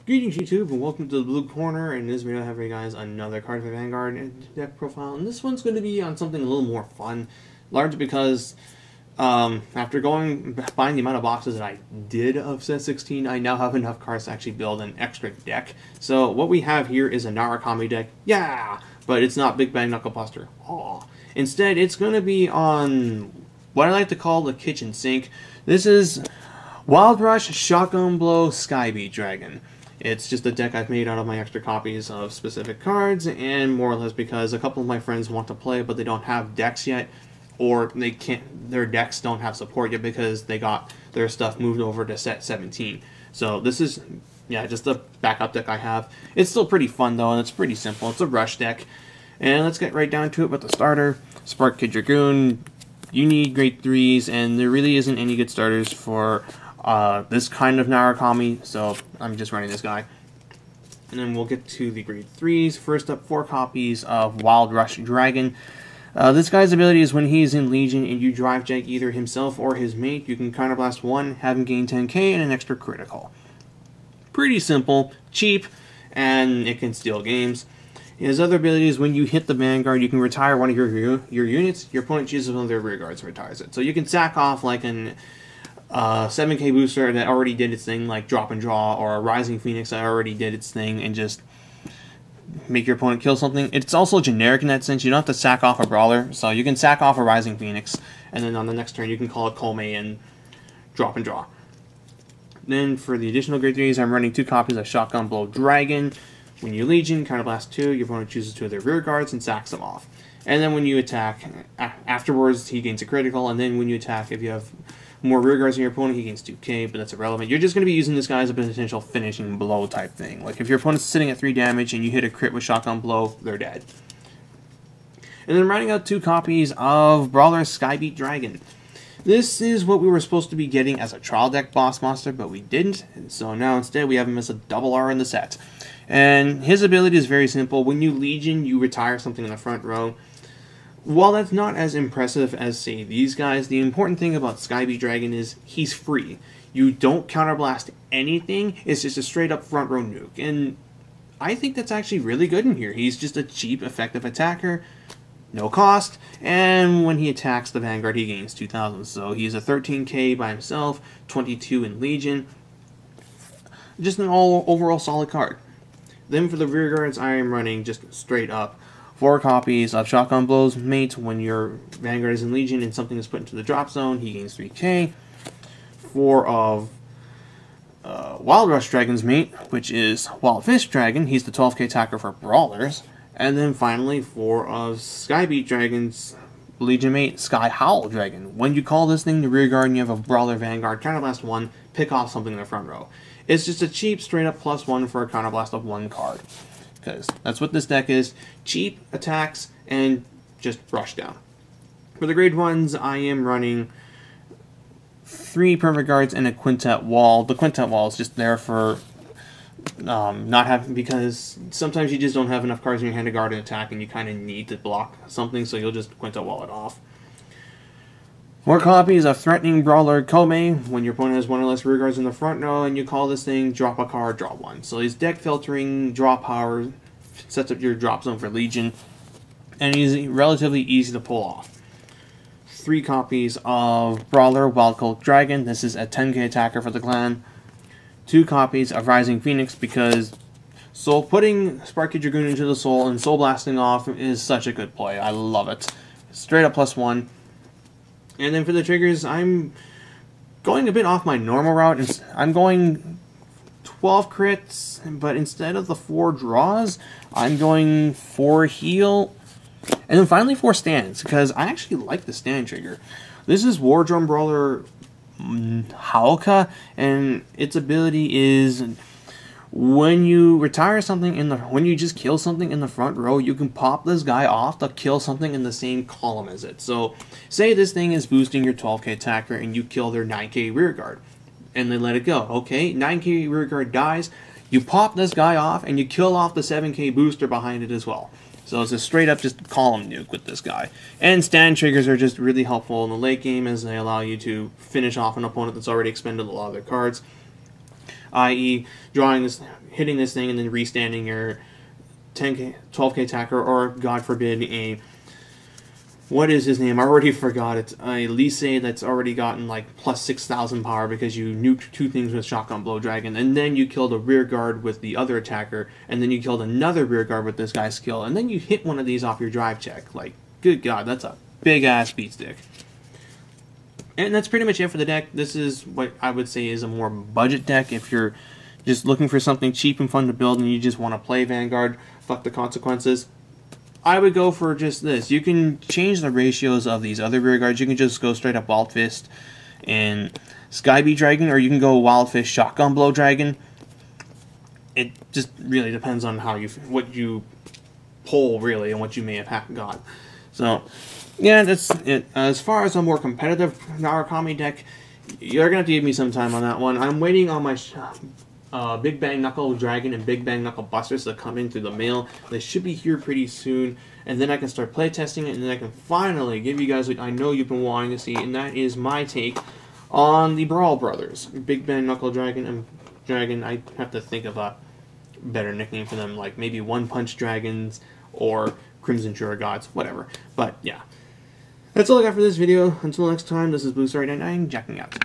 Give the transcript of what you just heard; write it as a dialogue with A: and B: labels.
A: Greetings YouTube and welcome to the Blue Corner. In this video I have for you guys another Cardfight Vanguard deck profile, and this one's going to be on something a little more fun, largely because after buying the amount of boxes that I did of set 16, I now have enough cards to actually build an extra deck. So what we have here is a Narukami deck, yeah, but it's not Big Bang Knuckle Buster. Aw. Instead, it's going to be on what I like to call the kitchen sink. This is Wild Rush, Shotgun Blow, Skybeat Dragon. It's just a deck I've made out of my extra copies of specific cards, and more or less because a couple of my friends want to play but they don't have decks yet, or they can't, their decks don't have support yet because they got their stuff moved over to set 17. So this is, yeah, just a backup deck I have. It's still pretty fun though, and it's pretty simple. It's a rush deck. And let's get right down to it with the starter. Skybeat Dragon. You need grade 3s, and there really isn't any good starters for this kind of Narukami, so I'm just running this guy. And then we'll get to the grade 3s. First up, 4 copies of Wild Rush Dragon. This guy's ability is when he's in Legion and you drive jack either himself or his mate, you can counterblast 1, have him gain 10k, and an extra critical. Pretty simple, cheap, and it can steal games. His other ability is when you hit the Vanguard, you can retire one of your units. Your opponent chooses one of their rear guards and retires it. So you can sack off like an 7k booster that already did its thing, like drop and draw, or a Rising Phoenix that already did its thing, and just make your opponent kill something. It's also generic in that sense. You don't have to sack off a Brawler, so you can sack off a Rising Phoenix, and then on the next turn you can call it Kome and drop and draw. Then for the additional grade 3s, I'm running 2 copies of Shotgun Blow Dragon. When you Legion, counterblast 2, your opponent chooses 2 of their rear guards and sacks them off. And then when you attack, afterwards he gains a critical, and then when you attack, if you have more rear guards than your opponent, he gains 2k, but that's irrelevant. You're just going to be using this guy as a potential finishing blow type thing. Like if your opponent's sitting at 3 damage and you hit a crit with Shotgun Blow, they're dead. And then I'm writing out 2 copies of Brawler Skybeat Dragon. This is what we were supposed to be getting as a trial deck boss monster, but we didn't. So now instead we have him as a double R in the set. And his ability is very simple. When you Legion, you retire something in the front row. While that's not as impressive as, say, these guys, the important thing about Skybeat Dragon is he's free. You don't counterblast anything, it's just a straight up front row nuke. And I think that's actually really good in here. He's just a cheap, effective attacker, no cost, and when he attacks the Vanguard, he gains 2,000. So he's a 13k by himself, 22 in Legion. Just an overall solid card. Then for the rear guards, I am running just straight up 4 copies of Shotgun Blow's mate. When your Vanguard is in Legion and something is put into the drop zone, he gains 3k. 4 of Wild Rush Dragon's mate, which is Wild Fish Dragon. He's the 12k attacker for Brawlers. And then finally 4 of Skybeat Dragon's Legion mate, Sky Howl Dragon. When you call this thing the rear guard and you have a Brawler Vanguard, counterblast 1, pick off something in the front row. It's just a cheap straight up +1 for a counterblast of 1 card. Because that's what this deck is. Cheap attacks and just rush down. For the grade 1s, I am running 3 perfect guards and a quintet wall. The quintet wall is just there for not having, because sometimes you just don't have enough cards in your hand to guard an attack and you kind of need to block something, so you'll just quintet wall it off. 4 copies of Threatening Brawler Kome. When your opponent has 1 or less rear guards in the front row and you call this thing, drop a card, draw 1. So he's deck filtering, draw power, sets up your drop zone for Legion, and he's relatively easy to pull off. 3 copies of Brawler Wild Colt Dragon. This is a 10k attacker for the clan. 2 copies of Rising Phoenix, because putting Skybeat Dragon into the soul and soul blasting off is such a good play. I love it. Straight up +1. And then for the triggers, I'm going a bit off my normal route. I'm going 12 crits, but instead of the 4 draws, I'm going 4 heal, and then finally 4 stands, because I actually like the stand trigger. This is War Drum Brawler Hauka, and its ability is when you retire something when you just kill something in the front row, you can pop this guy off to kill something in the same column as it. So say this thing is boosting your 12k attacker and you kill their 9k rear guard and they let it go. Okay, 9k rear guard dies, you pop this guy off and you kill off the 7k booster behind it as well. So it's a straight up just column nuke with this guy. And stand triggers are just really helpful in the late game, as they allow you to finish off an opponent that's already expended a lot of their cards. i.e. drawing this, hitting this thing, and then restanding your 10k, 12k attacker, or God forbid a, what is his name? I already forgot. It's a Lise that's already gotten like plus 6,000 power because you nuked 2 things with Shotgun Blow Dragon, and then you killed a rear guard with the other attacker, and then you killed another rear guard with this guy's skill, and then you hit one of these off your drive check. Like, good God, that's a big ass beat stick. And that's pretty much it for the deck. This is what I would say is a more budget deck. If you're just looking for something cheap and fun to build and you just want to play Vanguard, fuck the consequences, I would go for just this. You can change the ratios of these other rear guards. You can just go straight up Wild Fist and Skybeat Dragon, or you can go Wild Fist, Shotgun Blow Dragon. It just really depends on how you, what you pull, really, and what you may have got. So, yeah, that's it. As far as a more competitive Narukami deck, you're going to have to give me some time on that one. I'm waiting on my Big Bang Knuckle Dragon and Big Bang Knuckle Busters to come in through the mail. They should be here pretty soon, and then I can start playtesting it, and then I can finally give you guys what I know you've been wanting to see, and that is my take on the Brawl Brothers. Big Bang Knuckle Dragon and Dragon, I have to think of a better nickname for them, like maybe One Punch Dragons or Crimson Shura Gods, whatever. But yeah, that's all I got for this video. Until next time, this is Blue Star 99, jacking out.